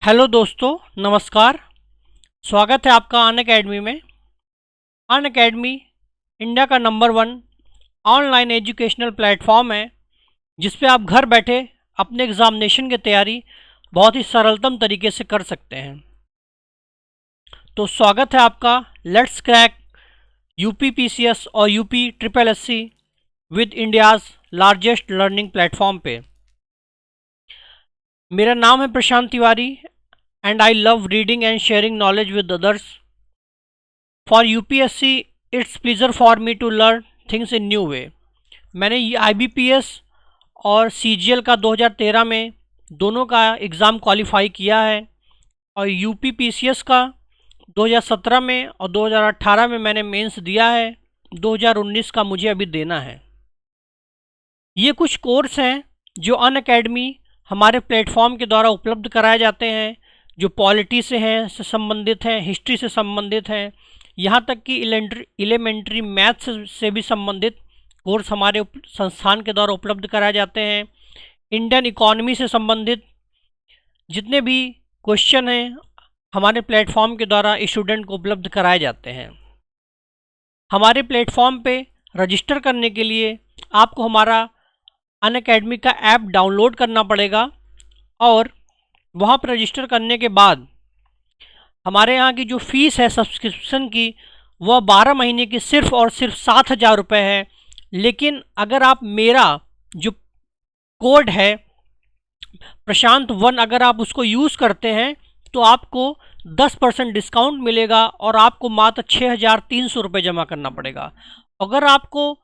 Hello दोस्तों, नमस्कार। स्वागत है आपका अन अकेडमी में। अन अकेडमी इंडिया का नंबर 1 ऑनलाइन एजुकेशनल प्लेटफॉर्म है जिस पे आप घर बैठे अपने एग्ज़ामिनेशन की तैयारी बहुत ही सरलतम तरीके से कर सकते हैं। तो स्वागत है आपका लेट्स क्रैक यूपी पीसीएस और UP triple SC with India's largest learning platform पे। मेरा नाम है Prashant Tiwari and I love reading and sharing knowledge with others. For UPSC it's pleasure for me to learn things in new way. मैंने IBPS और CGL का 2013 में दोनों का एग्ज़ाम क्वालिफाई किया है और यूपीपीसीएस का 2017 में और 2018 में मैंने मेंस दिया है। 2019 का मुझे अभी देना है। ये कुछ कोर्स हैं जो अन अकेडमी हमारे प्लेटफॉर्म के द्वारा उपलब्ध कराए जाते हैं, जो पॉलिटी से संबंधित हैं, हिस्ट्री से संबंधित हैं, यहाँ तक कि एलिमेंट्री मैथ्स से भी संबंधित कोर्स हमारे संस्थान के द्वारा उपलब्ध कराए जाते हैं। इंडियन इकोनॉमी से संबंधित जितने भी क्वेश्चन हैं हमारे प्लेटफॉर्म के द्वारा स्टूडेंट को उपलब्ध कराए जाते हैं। हमारे प्लेटफॉर्म पे रजिस्टर करने के लिए आपको हमारा अन अकेडमी का ऐप डाउनलोड करना पड़ेगा और वहाँ पर रजिस्टर करने के बाद हमारे यहाँ की जो फ़ीस है सब्सक्रिप्शन की, वह 12 महीने की सिर्फ़ और सिर्फ 7,000 रुपये है। लेकिन अगर आप मेरा जो कोड है प्रशांत 1, अगर आप उसको यूज़ करते हैं तो आपको 10% डिस्काउंट मिलेगा और आपको मात्र 6,300 रुपये जमा करना पड़ेगा। अगर आपको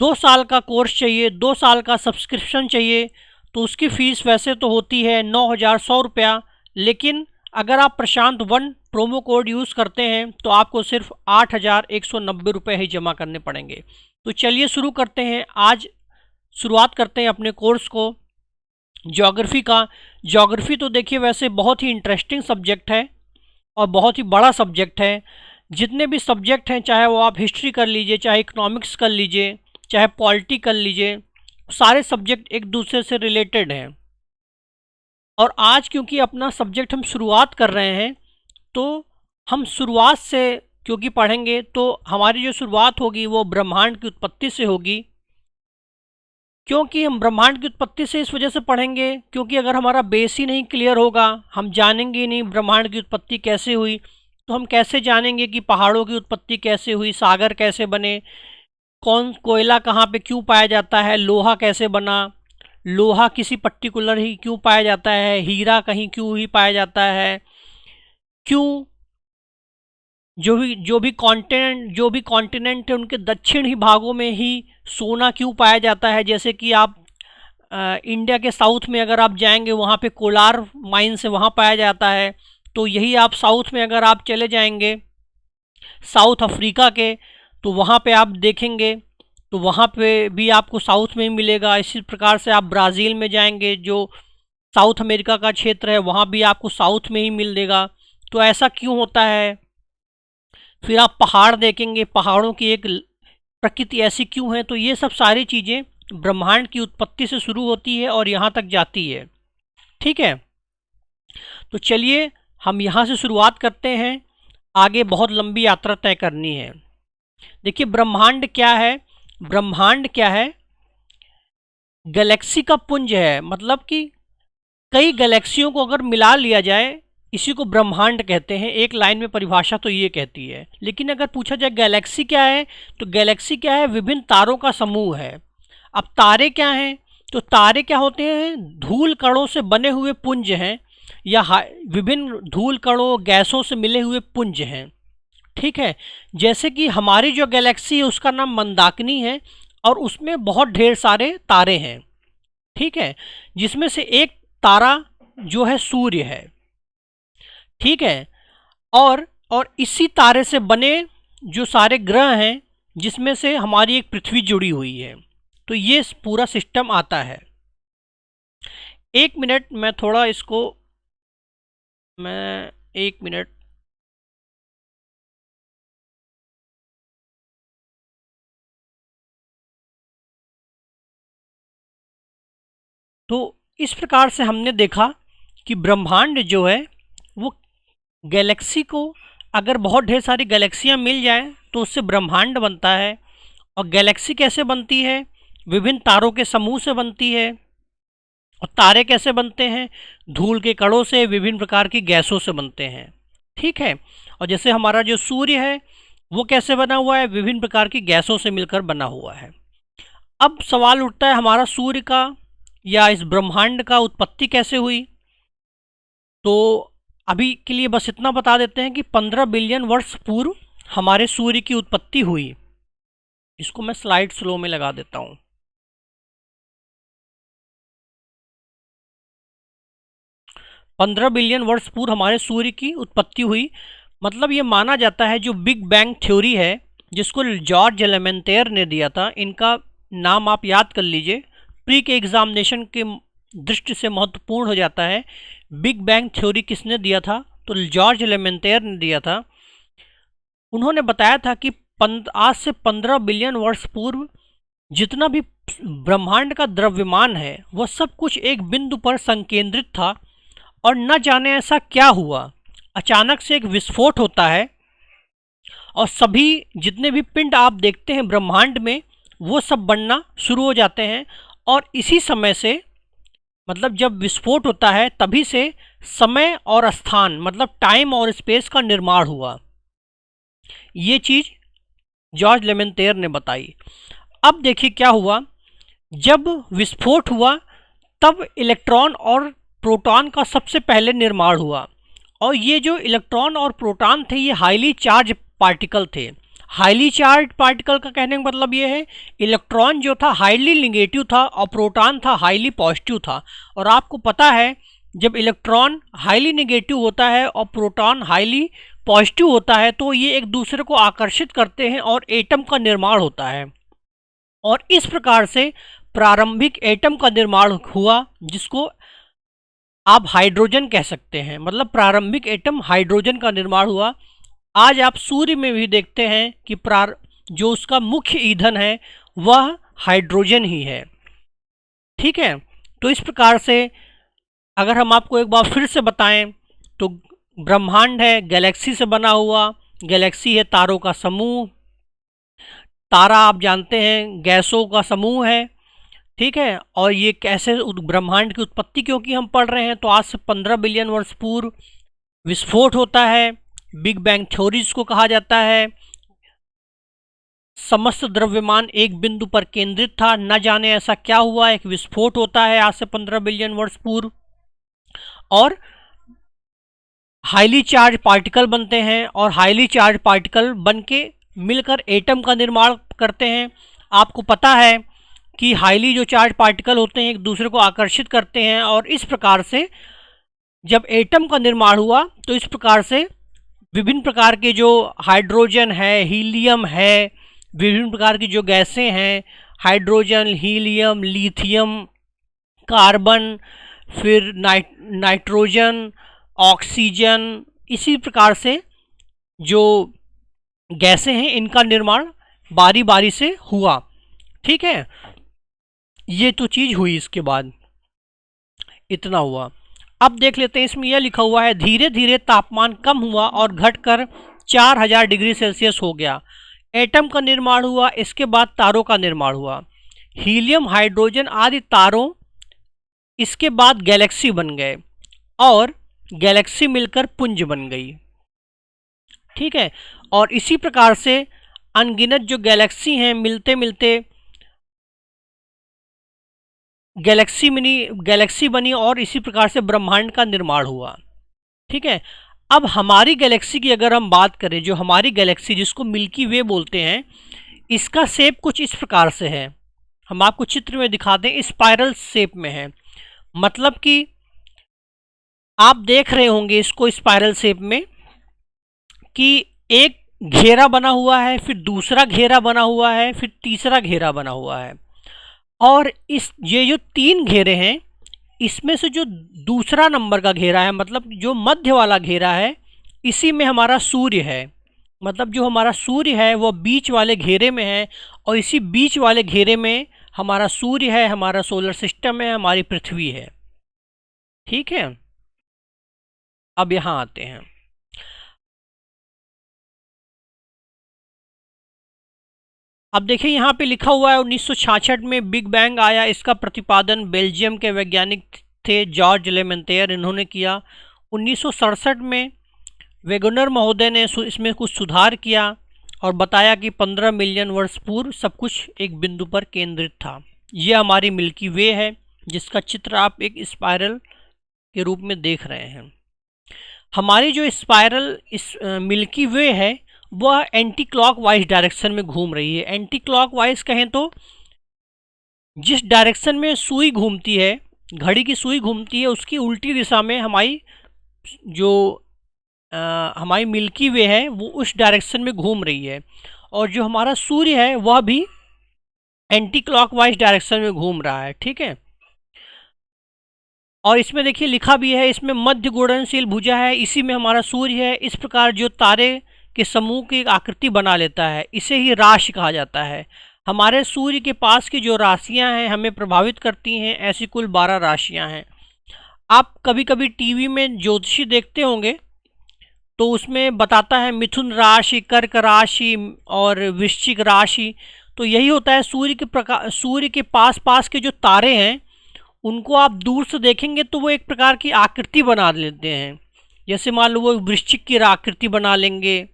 2 साल का कोर्स चाहिए, 2 साल का सब्सक्रिप्शन चाहिए, तो उसकी फ़ीस वैसे तो होती है 9,100 रुपया, लेकिन अगर आप प्रशांत 1 प्रोमो कोड यूज़ करते हैं तो आपको सिर्फ 8,190 रुपये ही जमा करने पड़ेंगे। तो चलिए शुरू करते हैं। आज शुरुआत करते हैं अपने कोर्स को ज्योग्राफ़ी का। ज्योग्राफ़ी तो देखिए वैसे बहुत ही इंटरेस्टिंग सब्जेक्ट है और बहुत ही बड़ा सब्जेक्ट है। जितने भी सब्जेक्ट हैं, चाहे वो आप हिस्ट्री कर लीजिए, चाहे इकोनॉमिक्स कर लीजिए, चाहे पॉलिटी कर लीजिए, सारे सब्जेक्ट एक दूसरे से रिलेटेड हैं। और आज क्योंकि अपना सब्जेक्ट हम शुरुआत कर रहे हैं तो हम शुरुआत से क्योंकि पढ़ेंगे तो हमारी जो शुरुआत होगी वो ब्रह्मांड की उत्पत्ति से होगी। क्योंकि हम ब्रह्मांड की उत्पत्ति से इस वजह से पढ़ेंगे क्योंकि अगर हमारा बेस ही नहीं क्लियर होगा, हम जानेंगे ही नहीं ब्रह्मांड की उत्पत्ति कैसे हुई, तो हम कैसे जानेंगे कि पहाड़ों की उत्पत्ति कैसे हुई, सागर कैसे बने, कौन कोयला कहाँ पे क्यों पाया जाता है, लोहा कैसे बना, लोहा किसी पर्टिकुलर ही क्यों पाया जाता है, हीरा कहीं क्यों ही पाया जाता है, क्यों जो भी कॉन्टिनेंट है उनके दक्षिण ही भागों में ही सोना क्यों पाया जाता है। जैसे कि आप इंडिया के साउथ में अगर आप जाएंगे वहाँ पे कोलार माइन से वहाँ पाया जाता है, तो यही आप साउथ में अगर आप चले जाएंगे साउथ अफ्रीका के, तो वहाँ पे आप देखेंगे तो वहाँ पे भी आपको साउथ में ही मिलेगा। इसी प्रकार से आप ब्राज़ील में जाएंगे जो साउथ अमेरिका का क्षेत्र है, वहाँ भी आपको साउथ में ही मिलेगा। तो ऐसा क्यों होता है? फिर आप पहाड़ देखेंगे, पहाड़ों की एक प्रकृति ऐसी क्यों है? तो ये सब सारी चीज़ें ब्रह्मांड की उत्पत्ति से शुरू होती है और यहाँ तक जाती है। ठीक है, तो चलिए हम यहाँ से शुरुआत करते हैं। आगे बहुत लंबी यात्रा तय करनी है। देखिए ब्रह्मांड क्या है? ब्रह्मांड क्या है? गैलेक्सी का पुंज है, मतलब कि कई गैलेक्सियों को अगर मिला लिया जाए, इसी को ब्रह्मांड कहते हैं। एक लाइन में परिभाषा तो ये कहती है। लेकिन अगर पूछा जाए गैलेक्सी क्या है, तो गैलेक्सी क्या है? विभिन्न तारों का समूह है। अब तारे क्या हैं? तो तारे क्या होते हैं? धूल कणों से बने हुए पुंज हैं, या विभिन्न धूल कणों गैसों से मिले हुए पुंज हैं। ठीक है, जैसे कि हमारी जो गैलेक्सी है उसका नाम मंदाकिनी है और उसमें बहुत ढेर सारे तारे हैं। ठीक है, जिसमें से एक तारा जो है सूर्य है। ठीक है, और इसी तारे से बने जो सारे ग्रह हैं, जिसमें से हमारी एक पृथ्वी जुड़ी हुई है। तो ये पूरा सिस्टम आता है। एक मिनट, मैं थोड़ा इसको मैं एक मिनट तो इस प्रकार से हमने देखा कि ब्रह्मांड जो है वो गैलेक्सी को, अगर बहुत ढेर सारी गैलेक्सियां मिल जाएं तो उससे ब्रह्मांड बनता है। और गैलेक्सी कैसे बनती है? विभिन्न तारों के समूह से बनती है। और तारे कैसे बनते हैं? धूल के कणों से, विभिन्न प्रकार की गैसों से बनते हैं। ठीक है। और जैसे हमारा जो सूर्य है वो कैसे बना हुआ है? विभिन्न प्रकार की गैसों से मिलकर बना हुआ है। अब सवाल उठता है हमारा सूर्य का या इस ब्रह्मांड का उत्पत्ति कैसे हुई? तो अभी के लिए बस इतना बता देते हैं कि 15 बिलियन वर्ष पूर्व हमारे सूर्य की उत्पत्ति हुई। इसको मैं स्लाइड स्लो में लगा देता हूं। 15 बिलियन वर्ष पूर्व हमारे सूर्य की उत्पत्ति हुई। मतलब ये माना जाता है, जो बिग बैंग थ्योरी है जिसको जॉर्ज एलेमेंटेयर ने दिया था, इनका नाम आप याद कर लीजिए, प्री के एग्जामिनेशन के दृष्टि से महत्वपूर्ण हो जाता है। बिग बैंग थ्योरी किसने दिया था? तो जॉर्ज एलेमेंटेयर ने दिया था। उन्होंने बताया था कि आज से 15 बिलियन वर्ष पूर्व जितना भी ब्रह्मांड का द्रव्यमान है वह सब कुछ एक बिंदु पर संकेंद्रित था। और न जाने ऐसा क्या हुआ, अचानक से एक विस्फोट होता है और सभी जितने भी पिंड आप देखते हैं ब्रह्मांड में वो सब बनना शुरू हो जाते हैं। और इसी समय से, मतलब जब विस्फोट होता है तभी से समय और स्थान, मतलब टाइम और स्पेस का निर्माण हुआ। ये चीज जॉर्ज लेमेंटेयर ने बताई। अब देखिए क्या हुआ, जब विस्फोट हुआ तब इलेक्ट्रॉन और प्रोटॉन का सबसे पहले निर्माण हुआ। और ये जो इलेक्ट्रॉन और प्रोटॉन थे ये हाईली चार्ज पार्टिकल थे। हाईली चार्ज पार्टिकल का कहने का मतलब ये है, इलेक्ट्रॉन जो था हाईली नेगेटिव था और प्रोटॉन था हाईली पॉजिटिव था। और आपको पता है जब इलेक्ट्रॉन हाईली नेगेटिव होता है और प्रोटॉन हाईली पॉजिटिव होता है तो ये एक दूसरे को आकर्षित करते हैं और एटम का निर्माण होता है। और इस प्रकार से प्रारंभिक एटम का निर्माण हुआ, जिसको आप हाइड्रोजन कह सकते हैं। मतलब प्रारंभिक एटम हाइड्रोजन का निर्माण हुआ। आज आप सूर्य में भी देखते हैं कि जो उसका मुख्य ईंधन है वह हाइड्रोजन ही है। ठीक है। तो इस प्रकार से अगर हम आपको एक बार फिर से बताएं तो ब्रह्मांड है गैलेक्सी से बना हुआ। गैलेक्सी है तारों का समूह। तारा आप जानते हैं गैसों का समूह है। ठीक है। और ये कैसे ब्रह्मांड की उत्पत्ति क्योंकि हम पढ़ रहे हैं, तो आज से 15 बिलियन वर्ष पूर्व विस्फोट होता है। बिग बैंग थ्योरी को कहा जाता है। समस्त द्रव्यमान एक बिंदु पर केंद्रित था, न जाने ऐसा क्या हुआ, एक विस्फोट होता है आज से 15 बिलियन वर्ष पूर्व और हाईली चार्ज पार्टिकल बनते हैं। और हाईली चार्ज पार्टिकल बनके मिलकर एटम का निर्माण करते हैं। आपको पता है कि हाईली जो चार्ज पार्टिकल होते हैं एक दूसरे को आकर्षित करते हैं। और इस प्रकार से जब एटम का निर्माण हुआ तो इस प्रकार से विभिन्न प्रकार के जो हाइड्रोजन है, हीलियम है, विभिन्न प्रकार की जो गैसें हैं, हाइड्रोजन, हीलियम, लिथियम, कार्बन, फिर नाइट्रोजन, ऑक्सीजन, इसी प्रकार से जो गैसें हैं इनका निर्माण बारी बारी से हुआ। ठीक है। ये तो चीज हुई। इसके बाद इतना हुआ। अब देख लेते हैं, इसमें यह लिखा हुआ है धीरे धीरे तापमान कम हुआ और घटकर 4000 डिग्री सेल्सियस हो गया। एटम का निर्माण हुआ। इसके बाद तारों का निर्माण हुआ, हीलियम, हाइड्रोजन आदि तारों। इसके बाद गैलेक्सी बन गए और गैलेक्सी मिलकर पुंज बन गई। ठीक है। और इसी प्रकार से अनगिनत जो गैलेक्सी हैं मिलते मिलते गैलेक्सी बनी और इसी प्रकार से ब्रह्मांड का निर्माण हुआ। ठीक है। अब हमारी गैलेक्सी की अगर हम बात करें, जो हमारी गैलेक्सी जिसको मिल्की वे बोलते हैं, इसका शेप कुछ इस प्रकार से है। हम आपको चित्र में दिखा दें, स्पाइरल शेप में है। मतलब कि आप देख रहे होंगे इसको स्पाइरल शेप में कि एक घेरा बना हुआ है, फिर दूसरा घेरा बना हुआ है, फिर तीसरा घेरा बना हुआ है। और ये जो 3 घेरे हैं इसमें से जो दूसरा नंबर का घेरा है, मतलब जो मध्य वाला घेरा है, इसी में हमारा सूर्य है। मतलब जो हमारा सूर्य है वो बीच वाले घेरे में है और इसी बीच वाले घेरे में हमारा सूर्य है, हमारा सोलर सिस्टम है, हमारी पृथ्वी है। ठीक है। अब यहाँ आते हैं। अब देखिए यहाँ पे लिखा हुआ है 1966 में बिग बैंग आया। इसका प्रतिपादन बेल्जियम के वैज्ञानिक थे जॉर्ज लेमेंतेयर, इन्होंने किया। 1967 में वेगनर महोदय ने इसमें कुछ सुधार किया और बताया कि 15 मिलियन वर्ष पूर्व सब कुछ एक बिंदु पर केंद्रित था। ये हमारी मिल्की वे है, जिसका चित्र आप एक स्पाइरल के रूप में देख रहे हैं। हमारी जो स्पाइरल इस मिल्की वे है वह एंटी क्लॉकवाइज डायरेक्शन में घूम रही है। एंटी क्लॉकवाइज कहें तो जिस डायरेक्शन में सुई घूमती है, घड़ी की सुई घूमती है, उसकी उल्टी दिशा में हमारी जो हमारी मिल्की वे है वो उस डायरेक्शन में घूम रही है। और जो हमारा सूर्य है वह भी एंटी क्लॉकवाइज डायरेक्शन में घूम रहा है। ठीक है, और इसमें देखिए लिखा भी है, इसमें मध्य गुणनशील भुजा है, इसी में हमारा सूर्य है। इस प्रकार जो तारे के समूह की एक आकृति बना लेता है, इसे ही राशि कहा जाता है। हमारे सूर्य के पास की जो राशियां हैं हमें प्रभावित करती हैं, ऐसी कुल 12 राशियां हैं। आप कभी कभी टीवी में ज्योतिषी देखते होंगे तो उसमें बताता है मिथुन राशि, कर्क राशि और वृश्चिक राशि। तो यही होता है, सूर्य के पास पास के जो तारे हैं उनको आप दूर से देखेंगे तो वो एक प्रकार की आकृति बना लेते हैं। जैसे मान लो वो वृश्चिक की आकृति बना लेंगे,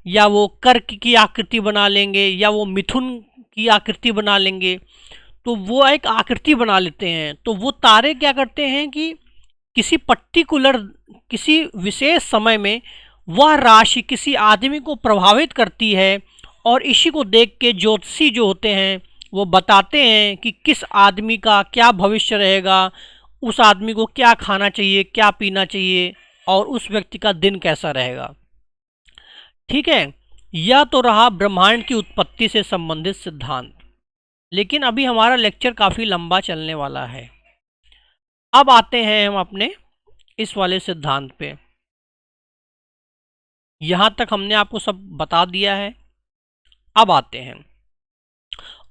या वो कर्क की आकृति बना लेंगे, या वो मिथुन की आकृति बना लेंगे। तो वो एक आकृति बना लेते हैं। तो वो तारे क्या करते हैं कि किसी विशेष समय में वह राशि किसी आदमी को प्रभावित करती है, और इसी को देख के ज्योतिषी जो होते हैं वो बताते हैं कि किस आदमी का क्या भविष्य रहेगा, उस आदमी को क्या खाना चाहिए, क्या पीना चाहिए, और उस व्यक्ति का दिन कैसा रहेगा। ठीक है, यह तो रहा ब्रह्मांड की उत्पत्ति से संबंधित सिद्धांत। लेकिन अभी हमारा लेक्चर काफ़ी लंबा चलने वाला है। अब आते हैं हम अपने इस वाले सिद्धांत पे। यहाँ तक हमने आपको सब बता दिया है। अब आते हैं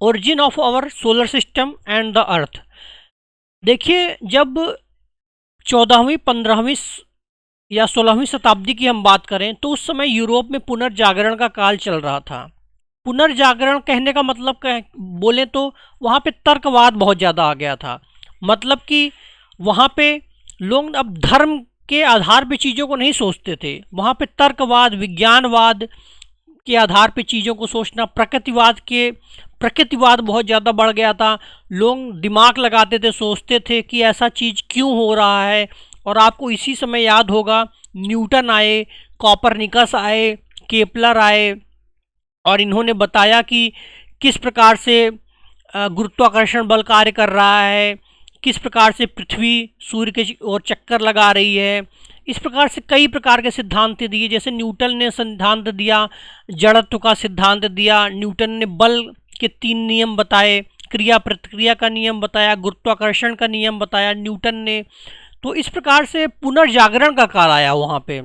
origin of our solar system and the earth. देखिए, जब 14वीं 15वीं या 16वीं शताब्दी की हम बात करें तो उस समय यूरोप में पुनर्जागरण का काल चल रहा था। पुनर्जागरण कहने का मतलब बोले तो वहाँ पे तर्कवाद बहुत ज़्यादा आ गया था। मतलब कि वहाँ पे लोग अब धर्म के आधार पे चीज़ों को नहीं सोचते थे। वहाँ पे तर्कवाद, विज्ञानवाद के आधार पे चीज़ों को सोचना, प्रकृतिवाद बहुत ज़्यादा बढ़ गया था। लोग दिमाग लगाते थे, सोचते थे कि ऐसा चीज़ क्यों हो रहा है। और आपको इसी समय याद होगा न्यूटन आए, कॉपरनिकस आए, केपलर आए, और इन्होंने बताया कि किस प्रकार से गुरुत्वाकर्षण बल कार्य कर रहा है, किस प्रकार से पृथ्वी सूर्य के ओर चक्कर लगा रही है। इस प्रकार से कई प्रकार के सिद्धांत दिए। जैसे न्यूटन ने सिद्धांत दिया, जड़त्व का सिद्धांत दिया। न्यूटन ने बल के 3 नियम बताए, क्रिया प्रतिक्रिया का नियम बताया, गुरुत्वाकर्षण का नियम बताया न्यूटन ने। तो इस प्रकार से पुनर्जागरण का काल आया वहाँ पे।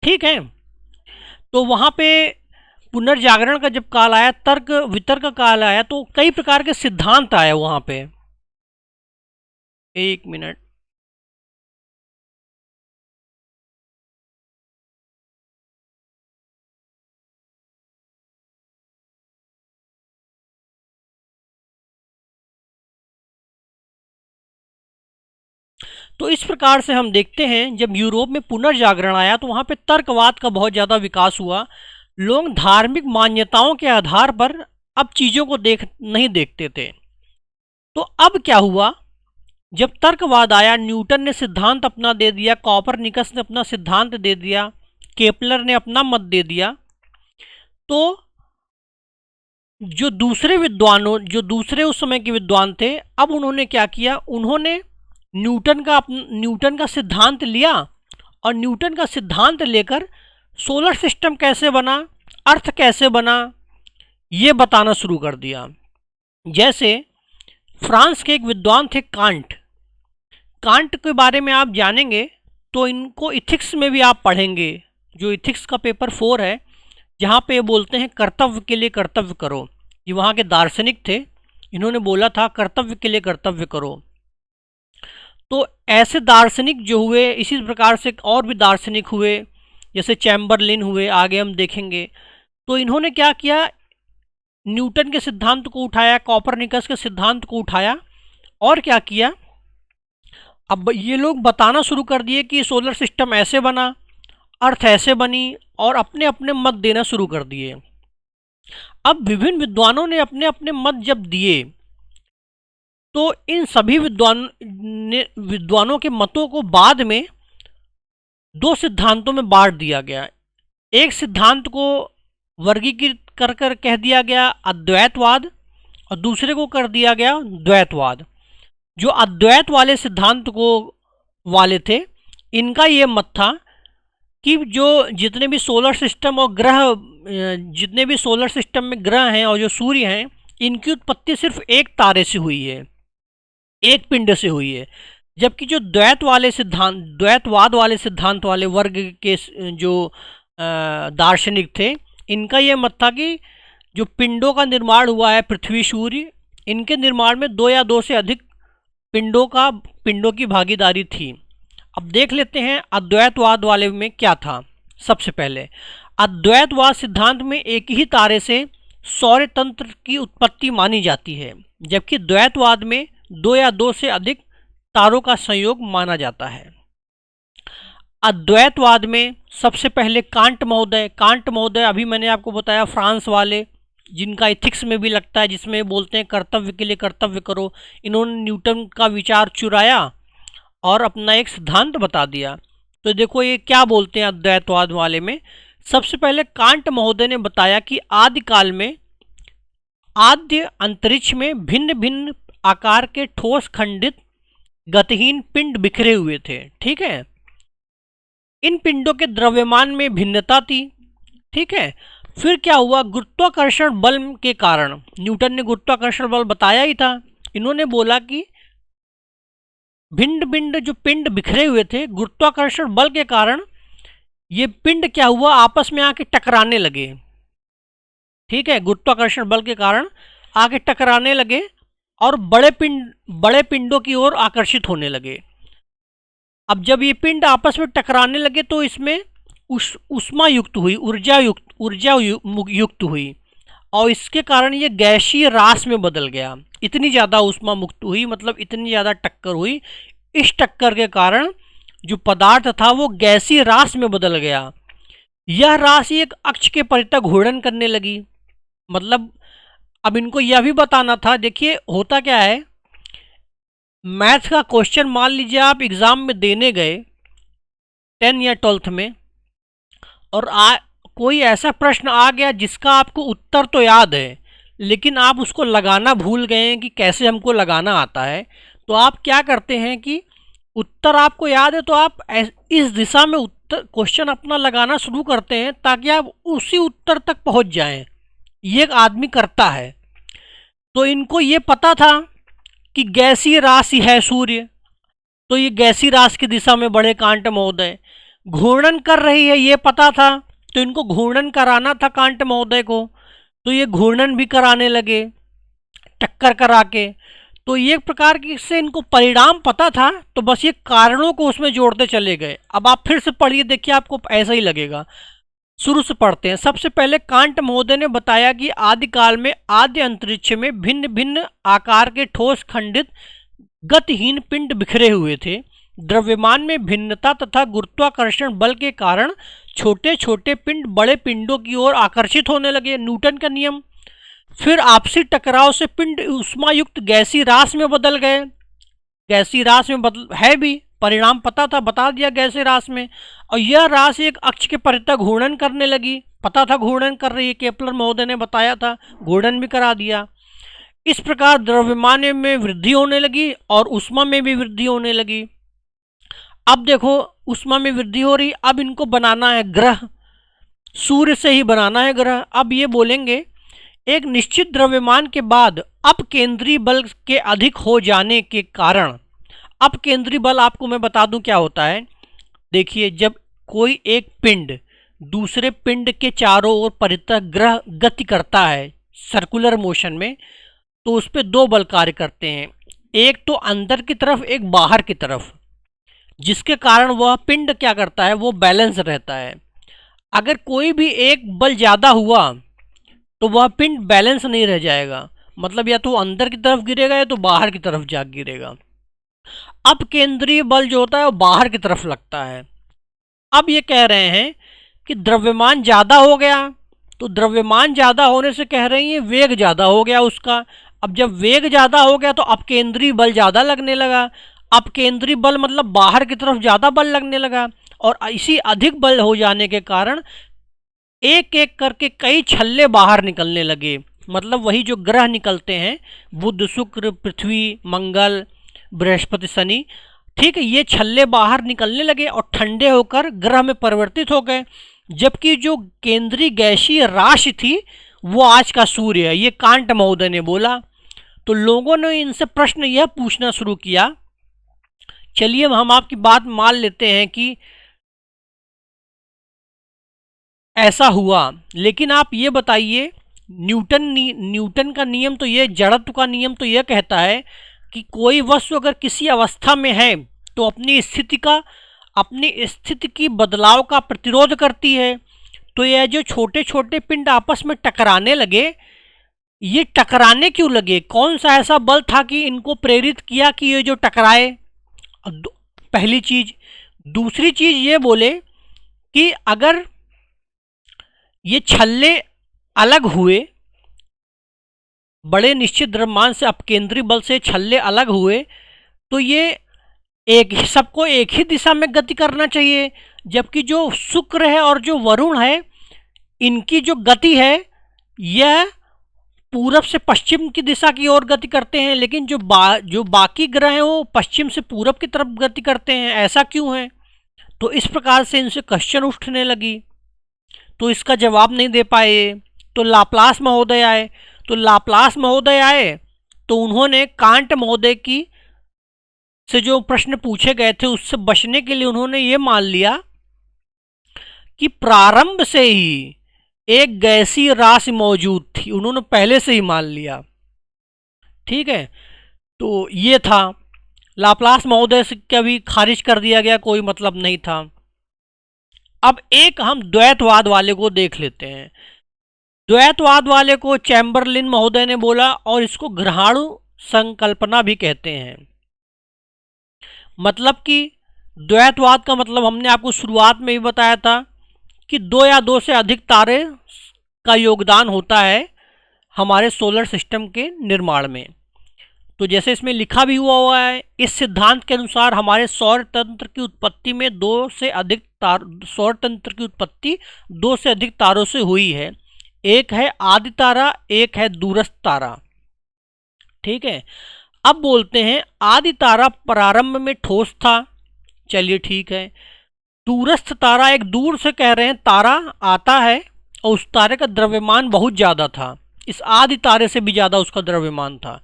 ठीक है, तो वहाँ पे पुनर्जागरण का जब काल आया, तर्क वितर्क का काल आया, तो कई प्रकार के सिद्धांत आए वहाँ पे। एक मिनट, तो इस प्रकार से हम देखते हैं जब यूरोप में पुनर्जागरण आया तो वहाँ पे तर्कवाद का बहुत ज़्यादा विकास हुआ। लोग धार्मिक मान्यताओं के आधार पर अब चीज़ों को नहीं देखते थे। तो अब क्या हुआ, जब तर्कवाद आया, न्यूटन ने सिद्धांत अपना दे दिया, कॉपरनिकस ने अपना सिद्धांत दे दिया, केपलर ने अपना मत दे दिया, तो जो दूसरे उस समय के विद्वान थे, अब उन्होंने क्या किया, उन्होंने न्यूटन का सिद्धांत लिया, और न्यूटन का सिद्धांत लेकर सोलर सिस्टम कैसे बना, अर्थ कैसे बना, ये बताना शुरू कर दिया। जैसे फ्रांस के एक विद्वान थे कांट के बारे में आप जानेंगे तो इनको इथिक्स में भी आप पढ़ेंगे, जो इथिक्स का पेपर 4 है, जहाँ पे ये बोलते हैं कर्तव्य के लिए कर्तव्य करो। ये वहाँ के दार्शनिक थे, इन्होंने बोला था कर्तव्य के लिए कर्तव्य करो। तो ऐसे दार्शनिक जो हुए, इसी प्रकार से और भी दार्शनिक हुए, जैसे चैम्बरलिन हुए, आगे हम देखेंगे। तो इन्होंने क्या किया, न्यूटन के सिद्धांत को उठाया, कॉपरनिकस के सिद्धांत को उठाया, और क्या किया, अब ये लोग बताना शुरू कर दिए कि सोलर सिस्टम ऐसे बना, अर्थ ऐसे बनी, और अपने अपने मत देना शुरू कर दिए। अब विभिन्न विद्वानों ने अपने अपने मत जब दिए, तो इन सभी विद्वानों के मतों को बाद में दो सिद्धांतों में बांट दिया गया। एक सिद्धांत को वर्गीकृत कर कर कह दिया गया अद्वैतवाद, और दूसरे को कर दिया गया द्वैतवाद। जो अद्वैत वाले सिद्धांत को वाले थे, इनका ये मत था कि जो जितने भी सोलर सिस्टम और ग्रह, जितने भी सोलर सिस्टम में ग्रह हैं और जो सूर्य हैं, इनकी उत्पत्ति सिर्फ एक तारे से हुई है, एक पिंड से हुई है। जबकि जो द्वैतवाद वाले सिद्धांत वाले वर्ग के जो दार्शनिक थे, इनका ये मत था कि जो पिंडों का निर्माण हुआ है, पृथ्वी, सूर्य, इनके निर्माण में दो या दो से अधिक पिंडों की भागीदारी थी। अब देख लेते हैं अद्वैतवाद वाले में क्या था। सबसे पहले अद्वैतवाद सिद्धांत में एक ही तारे से सौर तंत्र की उत्पत्ति मानी जाती है, जबकि द्वैतवाद में दो या दो से अधिक तारों का संयोग माना जाता है। अद्वैतवाद में सबसे पहले कांट महोदय अभी मैंने आपको बताया, फ्रांस वाले, जिनका एथिक्स में भी लगता है, जिसमें बोलते हैं कर्तव्य के लिए कर्तव्य करो। इन्होंने न्यूटन का विचार चुराया और अपना एक सिद्धांत बता दिया। तो देखो ये क्या बोलते हैं अद्वैतवाद वाले में। सबसे पहले कांट महोदय ने बताया कि आदिकाल में आद्य अंतरिक्ष में भिन्न भिन्न आकार के ठोस खंडित गतिहीन पिंड बिखरे हुए थे। ठीक है, इन पिंडों के द्रव्यमान में भिन्नता थी। ठीक है, फिर क्या हुआ, गुरुत्वाकर्षण बल के कारण, न्यूटन ने गुरुत्वाकर्षण बल बताया ही था, इन्होंने बोला कि भिन्न भिन्न जो पिंड बिखरे हुए थे, गुरुत्वाकर्षण बल के कारण ये पिंड क्या हुआ, आपस में आके टकराने लगे। ठीक है, गुरुत्वाकर्षण बल के कारण आके टकराने लगे और बड़े पिंडों की ओर आकर्षित होने लगे। अब जब ये पिंड आपस में टकराने लगे तो इसमें ऊष्मा युक्त हुई, ऊर्जा युक्त हुई, और इसके कारण ये गैसीय रास में बदल गया। इतनी ज़्यादा ऊष्मा मुक्त हुई, मतलब इतनी ज़्यादा टक्कर हुई, इस टक्कर के कारण जो पदार्थ था वो गैसीय रास में बदल गया। यह राशि एक अक्ष के परितः घूर्णन करने लगी। मतलब अब इनको यह भी बताना था, देखिए होता क्या है, मैथ का क्वेश्चन मान लीजिए आप एग्ज़ाम में देने गए 10 या 12th में, और कोई ऐसा प्रश्न आ गया जिसका आपको उत्तर तो याद है, लेकिन आप उसको लगाना भूल गए हैं कि कैसे हमको लगाना आता है। तो आप क्या करते हैं कि उत्तर आपको याद है तो आप इस दिशा में उत्तर क्वेश्चन अपना लगाना शुरू करते हैं ताकि आप उसी उत्तर तक पहुंच जाएं। ये एक आदमी करता है। तो इनको ये पता था कि गैसीय राशि है सूर्य, तो ये गैसीय राशि की दिशा में बढ़े कांट महोदय। घूर्णन कर रही है ये पता था, तो इनको घूर्णन कराना था कांट महोदय को, तो ये घूर्णन भी कराने लगे टक्कर करा के। तो ये प्रकार की से इनको परिणाम पता था, तो बस ये कारणों को उसमें जोड़ते चले गए। अब आप फिर से पढ़िए, देखिए आपको ऐसा ही लगेगा। शुरू से पढ़ते हैं। सबसे पहले कांट महोदय ने बताया कि आदिकाल में आद्य अंतरिक्ष में भिन्न भिन्न आकार के ठोस खंडित गतिहीन पिंड बिखरे हुए थे। द्रव्यमान में भिन्नता तथा गुरुत्वाकर्षण बल के कारण छोटे छोटे पिंड बड़े पिंडों की ओर आकर्षित होने लगे, न्यूटन का नियम। फिर आपसी टकराव से पिंड ऊष्मायुक्त गैसीय रास में बदल गए। गैसीय रास में बदल है भी, परिणाम पता था, बता दिया गैसीय रास में। और यह रास एक अक्ष के परितः घूर्णन करने लगी, पता था घूर्णन कर रही है, केपलर महोदय ने बताया था, घूर्णन भी करा दिया। इस प्रकार द्रव्यमान में वृद्धि होने लगी और ऊष्मा में भी वृद्धि होने लगी। अब देखो ऊष्मा में वृद्धि हो रही, अब इनको बनाना है ग्रह, सूर्य से ही बनाना है ग्रह। अब ये बोलेंगे एक निश्चित द्रव्यमान के बाद अपकेंद्री बल के अधिक हो जाने के कारण, अपकेंद्री बल आपको मैं बता दूं क्या होता है। देखिए, जब कोई एक पिंड दूसरे पिंड के चारों ओर परितः ग्रह गति करता है सर्कुलर मोशन में, तो उस पर दो बल कार्य करते हैं। एक तो अंदर की तरफ, एक बाहर की तरफ, जिसके कारण वह पिंड क्या करता है, वो बैलेंस रहता है। अगर कोई भी एक बल ज़्यादा हुआ तो वह पिंड बैलेंस नहीं रह जाएगा, मतलब या तो अंदर की तरफ गिरेगा या तो बाहर की तरफ जा गिरेगा। अब केंद्रीय बल जो होता है वो बाहर की तरफ लगता है। अब ये कह रहे हैं कि द्रव्यमान ज़्यादा हो गया, तो द्रव्यमान ज़्यादा होने से कह रही हैं वेग ज़्यादा हो गया उसका। अब जब वेग ज़्यादा हो गया तो अब केंद्रीय बल ज़्यादा लगने लगा। अब केंद्रीय बल मतलब बाहर की तरफ ज़्यादा बल लगने लगा, और इसी अधिक बल हो जाने के कारण एक एक करके कई छल्ले बाहर निकलने लगे। मतलब वही जो ग्रह निकलते हैं, बुध, शुक्र, पृथ्वी, मंगल, बृहस्पति, शनि, ठीक है, ये छल्ले बाहर निकलने लगे और ठंडे होकर ग्रह में परिवर्तित हो गए। जबकि जो केंद्रीय गैसीय राशि थी वो आज का सूर्य है, ये कांट महोदय ने बोला। तो लोगों ने इनसे प्रश्न यह पूछना शुरू किया, चलिए हम आपकी बात मान लेते हैं कि ऐसा हुआ, लेकिन आप ये बताइए, न्यूटन का नियम तो ये, जड़त्व का नियम तो यह कहता है कि कोई वस्तु अगर किसी अवस्था में है तो अपनी स्थिति की बदलाव का प्रतिरोध करती है। तो यह जो छोटे छोटे पिंड आपस में टकराने लगे, ये टकराने क्यों लगे, कौन सा ऐसा बल था कि इनको प्रेरित किया कि ये जो टकराए? पहली चीज। दूसरी चीज ये बोले कि अगर ये छल्ले अलग हुए, बड़े निश्चित द्रव्यमान से अपकेंद्री बल से छल्ले अलग हुए, तो ये सबको एक ही दिशा में गति करना चाहिए। जबकि जो शुक्र है और जो वरुण है, इनकी जो गति है यह पूरब से पश्चिम की दिशा की ओर गति करते हैं, लेकिन जो बाकी ग्रह हैं वो पश्चिम से पूरब की तरफ गति करते हैं। ऐसा क्यों है? तो इस प्रकार से इनसे क्वेश्चन उठने लगी, तो इसका जवाब नहीं दे पाए। तो लाप्लास महोदय आए, तो उन्होंने कांट महोदय की से जो प्रश्न पूछे गए थे उससे बचने के लिए उन्होंने ये मान लिया कि प्रारंभ से ही एक गैसीय राशि मौजूद थी, उन्होंने पहले से ही मान लिया। ठीक है, तो ये था, लाप्लास महोदय से कभी खारिज कर दिया गया, कोई मतलब नहीं था। अब एक हम द्वैतवाद वाले को देख लेते हैं। द्वैतवाद वाले को चैम्बरलिन महोदय ने बोला, और इसको ग्रहाणु संकल्पना भी कहते हैं। मतलब कि द्वैतवाद का मतलब हमने आपको शुरुआत में ही बताया था कि दो या दो से अधिक तारे का योगदान होता है हमारे सोलर सिस्टम के निर्माण में। तो जैसे इसमें लिखा भी हुआ है, इस सिद्धांत के अनुसार हमारे सौर तंत्र की उत्पत्ति दो से अधिक तारों से हुई है। एक है आदि तारा, एक है दूरस्थ तारा। ठीक है, अब बोलते हैं आदि तारा प्रारंभ में ठोस था, चलिए ठीक है। दूरस्थ तारा, एक दूर से कह रहे हैं तारा आता है और उस तारे का द्रव्यमान बहुत ज़्यादा था, इस आदि तारे से भी ज़्यादा उसका द्रव्यमान था।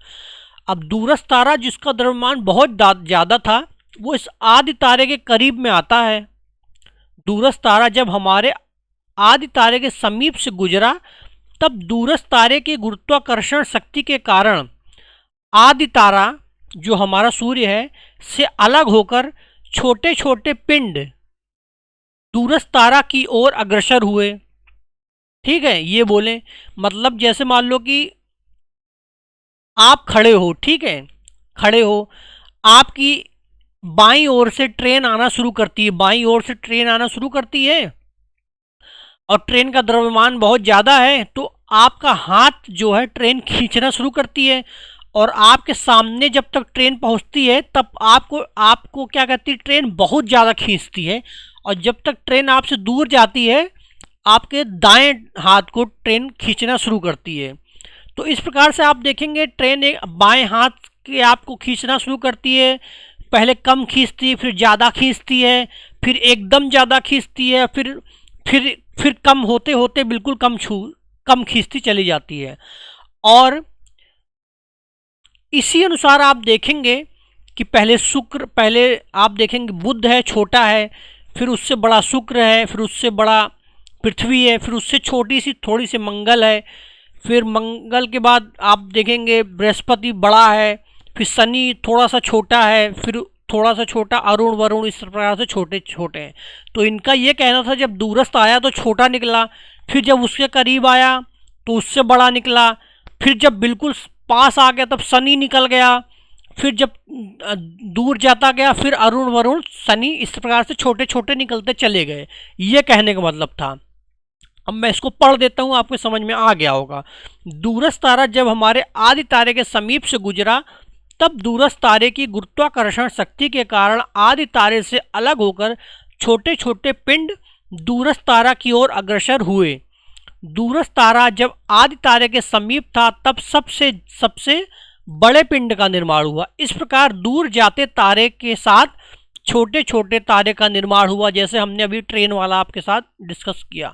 अब दूरस्थ तारा जिसका द्रव्यमान बहुत ज़्यादा था वो इस आदि तारे के करीब में आता है। दूरस्थ तारा जब हमारे आदि तारे के समीप से गुजरा, तब दूरस्थ तारे की गुरुत्वाकर्षण शक्ति के कारण आदि तारा जो हमारा सूर्य है से अलग होकर छोटे छोटे पिंड दूरस्थ तारा की ओर अग्रसर हुए। ठीक है, ये बोले, मतलब जैसे मान लो कि आप खड़े हो, ठीक है, खड़े हो, आपकी बाईं ओर से ट्रेन आना शुरू करती है, और ट्रेन का द्रव्यमान बहुत ज़्यादा है, तो आपका हाथ जो है ट्रेन खींचना शुरू करती है, और आपके सामने जब तक ट्रेन पहुंचती है तब आपको क्या कहती है, ट्रेन बहुत ज़्यादा खींचती है, और जब तक ट्रेन आपसे दूर जाती है आपके दाएं हाथ को ट्रेन खींचना शुरू करती है। तो इस प्रकार से आप देखेंगे ट्रेन एक बाएं हाथ के आपको खींचना शुरू करती है, पहले कम खींचती है, फिर ज़्यादा खींचती है, फिर एकदम ज़्यादा खींचती है, फिर कम होते होते बिल्कुल कम खींचती चली जाती है। और इसी अनुसार आप देखेंगे कि पहले आप देखेंगे बुध है, छोटा है, फिर उससे बड़ा शुक्र है, फिर उससे बड़ा पृथ्वी है, फिर उससे थोड़ी सी मंगल है, फिर मंगल के बाद आप देखेंगे बृहस्पति बड़ा है, फिर शनि थोड़ा सा छोटा है, फिर थोड़ा सा छोटा अरुण वरुण, इस प्रकार से छोटे छोटे हैं। तो इनका ये कहना था जब दूरस्थ आया तो छोटा निकला, फिर जब उसके करीब आया तो उससे बड़ा निकला, फिर जब बिल्कुल पास आ गया तब शनि निकल गया, फिर जब दूर जाता गया फिर अरुण वरुण शनि, इस प्रकार से छोटे छोटे निकलते चले गए। ये कहने का मतलब था। अब मैं इसको पढ़ देता हूँ, आपको समझ में आ गया होगा। दूरस्थ तारा जब हमारे आदि तारे के समीप से गुजरा तब दूरस्थ तारे की गुरुत्वाकर्षण शक्ति के कारण आदि तारे से अलग होकर छोटे छोटे पिंड दूरस्थ तारा की ओर अग्रसर हुए। दूरस्थ तारा जब आदि तारे के समीप था तब सबसे सबसे बड़े पिंड का निर्माण हुआ। इस प्रकार दूर जाते तारे के साथ छोटे छोटे तारे का निर्माण हुआ, जैसे हमने अभी ट्रेन वाला आपके साथ डिस्कस किया।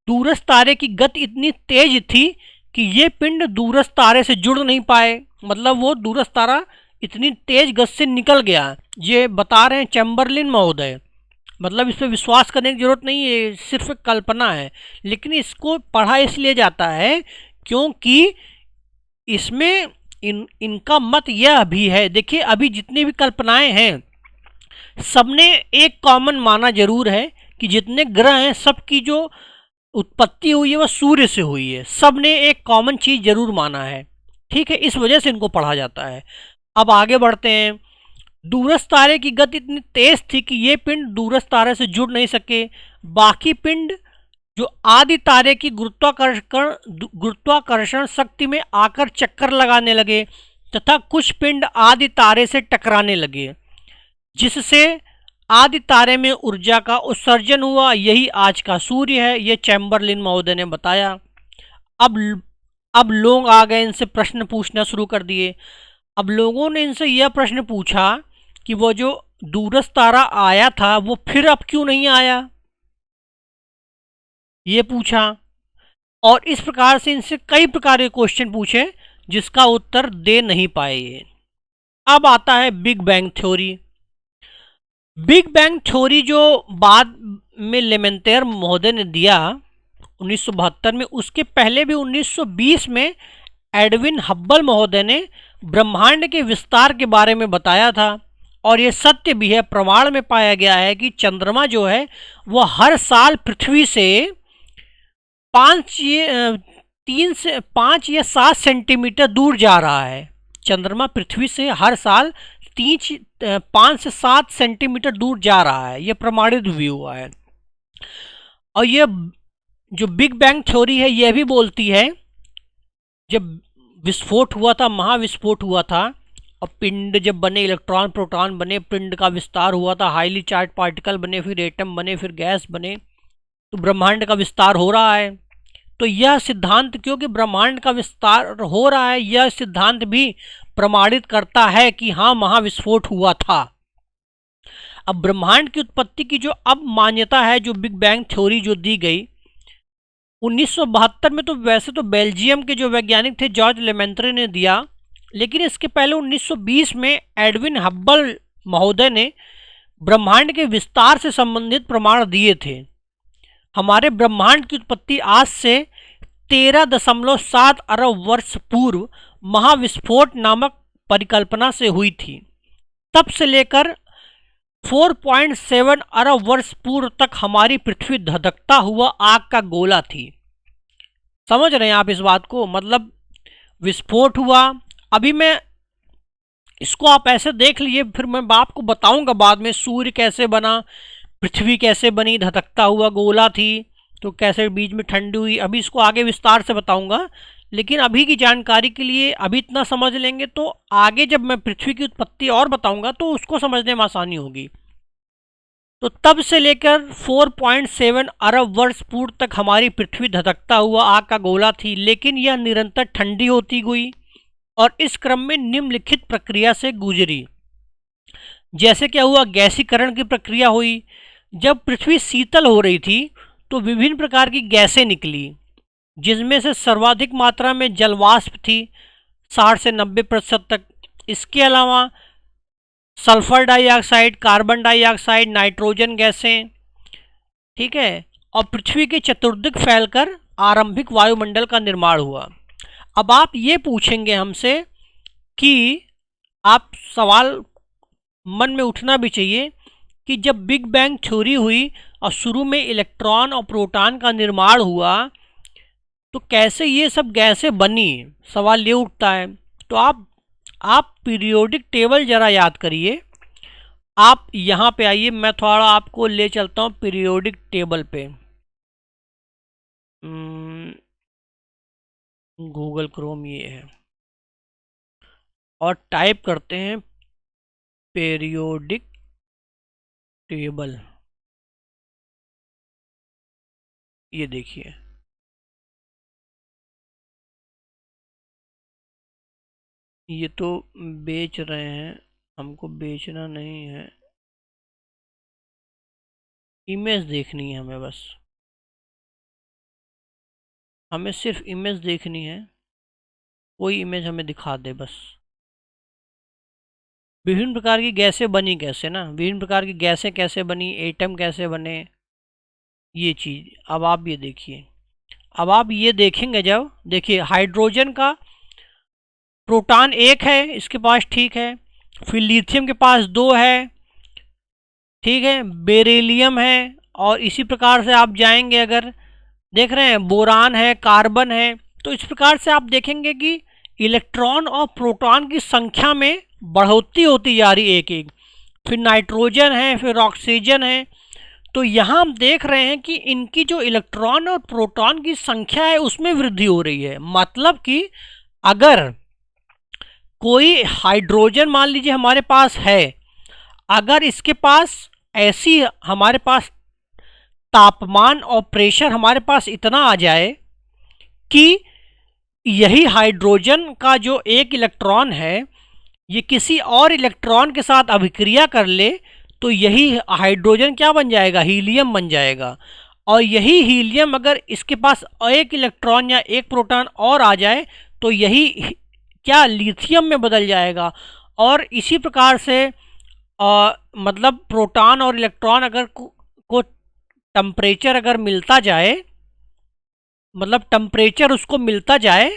दूरस्थ तारे की गति इतनी तेज थी कि ये पिंड दूरस्थ तारे से जुड़ नहीं पाए, मतलब वो दूरस्थ तारा इतनी तेज गति से निकल गया। ये बता रहे हैं चैम्बरलिन महोदय, मतलब इस पर विश्वास करने की जरूरत नहीं है, सिर्फ कल्पना है। लेकिन इसको पढ़ा इसलिए जाता है क्योंकि इसमें इनका मत यह भी है। देखिए अभी जितनी भी कल्पनाएं हैं सबने एक कॉमन माना जरूर है कि जितने ग्रह हैं सबकी जो उत्पत्ति हुई है वह सूर्य से हुई है, सबने एक कॉमन चीज जरूर माना है। ठीक है, इस वजह से इनको पढ़ा जाता है। अब आगे बढ़ते हैं। दूरस्थ तारे की गति इतनी तेज थी कि ये पिंड दूरस्थ तारे से जुड़ नहीं सके। बाकी पिंड जो आदि तारे की गुरुत्वाकर्षण शक्ति में आकर चक्कर लगाने लगे तथा कुछ पिंड आदि तारे से टकराने लगे, जिससे आदि तारे में ऊर्जा का उत्सर्जन हुआ। यही आज का सूर्य है, ये चैम्बरलिन महोदय ने बताया। अब लोग आ गए, इनसे प्रश्न पूछना शुरू कर दिए। अब लोगों ने इनसे यह प्रश्न पूछा कि वो जो दूरस्थ तारा आया था वो फिर अब क्यों नहीं आया, ये पूछा। और इस प्रकार से इनसे कई प्रकार के क्वेश्चन पूछे जिसका उत्तर दे नहीं पाए ये। अब आता है big bang theory. Big bang theory जो बाद में लेमेंटेयर महोदय ने दिया 1972 में, उसके पहले भी 1920 में एडविन हब्बल महोदय ने ब्रह्मांड के विस्तार के बारे में बताया था। और ये सत्य भी है, प्रमाण में पाया गया है कि चंद्रमा जो है वह हर साल पृथ्वी से 5 या 7 सेंटीमीटर दूर जा रहा है। चंद्रमा पृथ्वी से हर साल 5 से 7 सेंटीमीटर दूर जा रहा है, यह प्रमाणित भी हुआ है। और यह जो बिग बैंग थ्योरी है यह भी बोलती है जब विस्फोट हुआ था, महाविस्फोट हुआ था और पिंड जब बने, इलेक्ट्रॉन प्रोटॉन बने, पिंड का विस्तार हुआ था, हाईली चार्ज पार्टिकल बने, फिर एटम बने, फिर गैस बने, तो ब्रह्मांड का विस्तार हो रहा है। तो यह सिद्धांत, क्योंकि ब्रह्मांड का विस्तार हो रहा है, यह सिद्धांत भी प्रमाणित करता है कि हाँ महाविस्फोट हुआ था। अब ब्रह्मांड की उत्पत्ति की जो अब मान्यता है, जो बिग बैंग थ्योरी जो दी गई 1972 में, तो वैसे तो बेल्जियम के जो वैज्ञानिक थे जॉर्ज लेमेंत्रे ने दिया, लेकिन इसके पहले 1920 में एडविन हब्बल महोदय ने ब्रह्मांड के विस्तार से संबंधित प्रमाण दिए थे। हमारे ब्रह्मांड की उत्पत्ति आज से 13.7 अरब वर्ष पूर्व महाविस्फोट नामक परिकल्पना से हुई थी। तब से लेकर 4.7 अरब वर्ष पूर्व तक हमारी पृथ्वी धधकता हुआ आग का गोला थी। समझ रहे हैं आप इस बात को? मतलब विस्फोट हुआ, अभी मैं इसको आप ऐसे देख लिए, फिर मैं आपको बताऊंगा बाद में सूर्य कैसे बना, पृथ्वी कैसे बनी, धधकता हुआ गोला थी तो कैसे बीच में ठंडी हुई, अभी इसको आगे विस्तार से बताऊंगा। लेकिन अभी की जानकारी के लिए अभी इतना समझ लेंगे तो आगे जब मैं पृथ्वी की उत्पत्ति और बताऊंगा तो उसको समझने में आसानी होगी। तो तब से लेकर 4.7 अरब वर्ष पूर्व तक हमारी पृथ्वी धधकता हुआ आग का गोला थी, लेकिन यह निरंतर ठंडी होती गई और इस क्रम में निम्नलिखित प्रक्रिया से गुजरी। जैसे क्या हुआ, गैसीकरण की प्रक्रिया हुई। जब पृथ्वी शीतल हो रही थी तो विभिन्न प्रकार की गैसें निकली, जिनमें से सर्वाधिक मात्रा में जलवाष्प थी 60 से 90% तक। इसके अलावा sulphur dioxide, carbon dioxide, nitrogen गैसें, ठीक है, और पृथ्वी के चतुर्दिक फैलकर आरंभिक वायुमंडल का निर्माण हुआ। अब आप ये पूछेंगे हमसे कि आप सवाल मन में उठना भी चाहिए कि जब बिग बैंग थ्योरी हुई और शुरू में इलेक्ट्रॉन और प्रोटॉन का निर्माण हुआ तो कैसे ये सब गैसें बनी, सवाल ये उठता है। तो आप पीरियोडिक टेबल जरा याद करिए। आप यहाँ पे आइए, मैं थोड़ा आपको ले चलता हूँ पीरियोडिक टेबल पे। गूगल क्रोम ये है और टाइप करते हैं पीरियोडिक टेबल। ये देखिए, ये तो बेच रहे हैं, हमको बेचना नहीं है, इमेज देखनी है हमें, बस हमें सिर्फ इमेज देखनी है, कोई इमेज हमें दिखा दे बस। विभिन्न प्रकार की गैसें बनी कैसे ना, विभिन्न प्रकार की गैसें कैसे बनी, एटम कैसे बने, ये चीज़ अब आप ये देखिए। अब आप ये देखेंगे, जब देखिए हाइड्रोजन का प्रोटॉन एक है इसके पास, ठीक है, फिर लिथियम के पास दो है, ठीक है, बेरिलियम है, और इसी प्रकार से आप जाएंगे, अगर देख रहे हैं बोरान है, कार्बन है। तो इस प्रकार से आप देखेंगे कि इलेक्ट्रॉन और प्रोटॉन की संख्या में बढ़ोतरी होती जा रही एक एक। फिर नाइट्रोजन है, फिर ऑक्सीजन है। तो यहाँ हम देख रहे हैं कि इनकी जो इलेक्ट्रॉन और प्रोटॉन की संख्या है उसमें वृद्धि हो रही है। मतलब कि अगर कोई हाइड्रोजन मान लीजिए हमारे पास है, अगर इसके पास ऐसी हमारे पास तापमान और प्रेशर हमारे पास इतना आ जाए कि यही हाइड्रोजन का जो एक इलेक्ट्रॉन है ये किसी और इलेक्ट्रॉन के साथ अभिक्रिया कर ले, तो यही हाइड्रोजन क्या बन जाएगा, हीलियम बन जाएगा। और यही हीलियम अगर इसके पास एक इलेक्ट्रॉन या एक प्रोटॉन और आ जाए तो यही क्या लिथियम में बदल जाएगा। और इसी प्रकार से मतलब प्रोटॉन और इलेक्ट्रॉन अगर को टेम्परेचर अगर मिलता जाए, मतलब टेम्परेचर उसको मिलता जाए,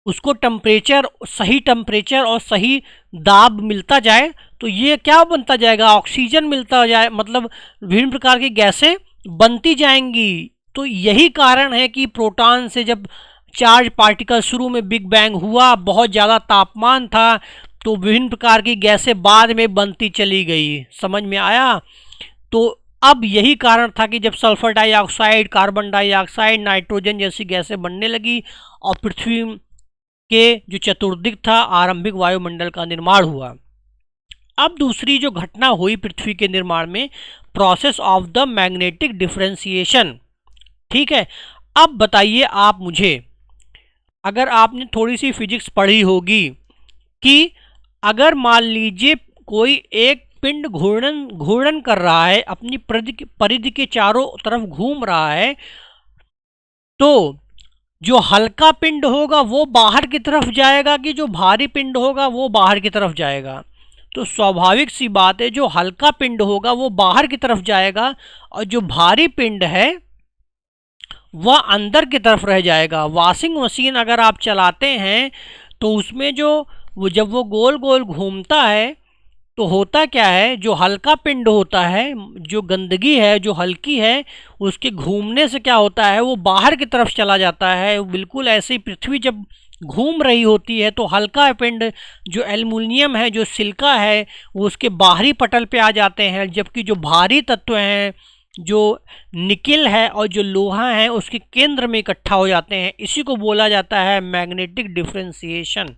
उसको टेम्परेचर, सही टेम्परेचर और सही दाब मिलता जाए, तो ये क्या बनता जाएगा, ऑक्सीजन मिलता जाए, मतलब विभिन्न प्रकार की गैसें बनती जाएंगी। तो यही कारण है कि प्रोटॉन से जब चार्ज पार्टिकल शुरू में बिग बैंग हुआ, बहुत ज़्यादा तापमान था, तो विभिन्न प्रकार की गैसें बाद में बनती चली गई। समझ में आया? तो अब यही कारण था कि जब sulphur dioxide, carbon dioxide, nitrogen जैसी गैसें बनने लगी और पृथ्वी के जो चतुर्दिक था आरंभिक वायुमंडल का निर्माण हुआ। अब दूसरी जो घटना हुई पृथ्वी के निर्माण में, process of the magnetic differentiation. ठीक है, अब बताइए आप मुझे, अगर आपने थोड़ी सी फिजिक्स पढ़ी होगी, कि अगर मान लीजिए कोई एक पिंड घूर्णन कर रहा है, अपनी परिधि के चारों तरफ घूम रहा है, तो जो हल्का पिंड होगा वो बाहर की तरफ जाएगा कि जो भारी पिंड होगा वो बाहर की तरफ जाएगा? तो स्वाभाविक सी बात है, जो हल्का पिंड होगा वो बाहर की तरफ जाएगा और जो भारी पिंड है वह अंदर की तरफ रह जाएगा। वॉशिंग मशीन अगर आप चलाते हैं तो उसमें जब वो गोल गोल घूमता है तो होता क्या है, जो हल्का पिंड होता है, जो गंदगी है, जो हल्की है, उसके घूमने से क्या होता है, वो बाहर की तरफ चला जाता है। बिल्कुल ऐसे ही पृथ्वी जब घूम रही होती है तो हल्का पिंड जो एल्युमिनियम है, जो सिलिका है, वो उसके बाहरी पटल पे आ जाते हैं, जबकि जो भारी तत्व हैं, जो निकिल है और जो लोहा है, उसके केंद्र में इकट्ठा हो जाते हैं। इसी को बोला जाता है मैग्नेटिक डिफरेंशिएशन।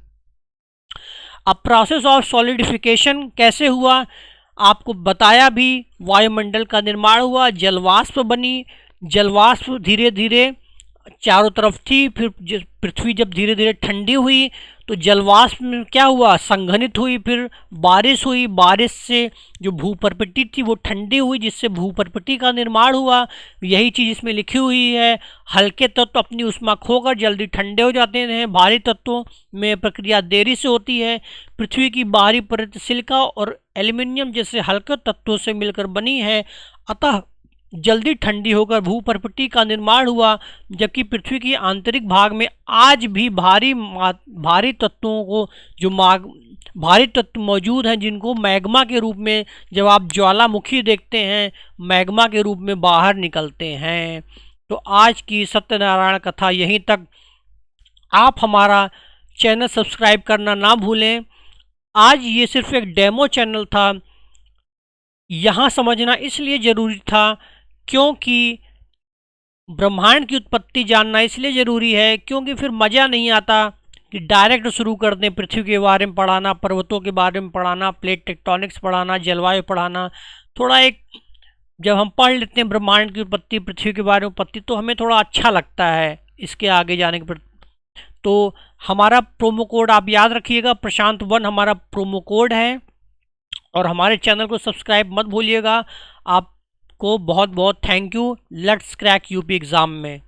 अब प्रोसेस ऑफ सॉलिडिफिकेशन कैसे हुआ, आपको बताया भी, वायुमंडल का निर्माण हुआ, जलवाष्प बनी, जलवाष्प धीरे धीरे चारों तरफ थी, फिर पृथ्वी जब धीरे धीरे ठंडी हुई तो जलवाष्प में क्या हुआ, संघनित हुई, फिर बारिश हुई, बारिश से जो भूप्रपट्टी थी वो ठंडी हुई, जिससे भूप्रपट्टी का निर्माण हुआ। यही चीज़ इसमें लिखी हुई है, हल्के तत्व अपनी ऊष्मा खोकर जल्दी ठंडे हो जाते हैं, भारी तत्वों में प्रक्रिया देरी से होती है। पृथ्वी की बाहरी परत सिलिका और एल्युमिनियम जैसे हल्के तत्वों से मिलकर बनी है, अतः जल्दी ठंडी होकर भूप्रपट्टी का निर्माण हुआ, जबकि पृथ्वी की आंतरिक भाग में आज भी भारी तत्वों को जो भारी तत्व मौजूद हैं, जिनको मैग्मा के रूप में, जब आप ज्वालामुखी देखते हैं, मैग्मा के रूप में बाहर निकलते हैं। तो आज की सत्यनारायण कथा यहीं तक। आप हमारा चैनल सब्सक्राइब करना ना भूलें। आज ये सिर्फ एक डेमो चैनल था, यहाँ समझना इसलिए ज़रूरी था क्योंकि ब्रह्मांड की उत्पत्ति जानना इसलिए ज़रूरी है क्योंकि फिर मज़ा नहीं आता कि डायरेक्ट शुरू कर दें पृथ्वी के बारे में पढ़ाना, पर्वतों के बारे में पढ़ाना, प्लेट टेक्टोनिक्स पढ़ाना, जलवायु पढ़ाना। थोड़ा एक जब हम पढ़ लेते हैं ब्रह्मांड की उत्पत्ति, पृथ्वी के बारे में उत्पत्ति, तो हमें थोड़ा अच्छा लगता है इसके आगे जाने के। तो हमारा प्रोमो कोड आप याद रखिएगा, प्रशांत1 हमारा प्रोमो कोड है। और हमारे चैनल को सब्सक्राइब मत भूलिएगा। आपको बहुत बहुत thank you. Let's crack UP exam में।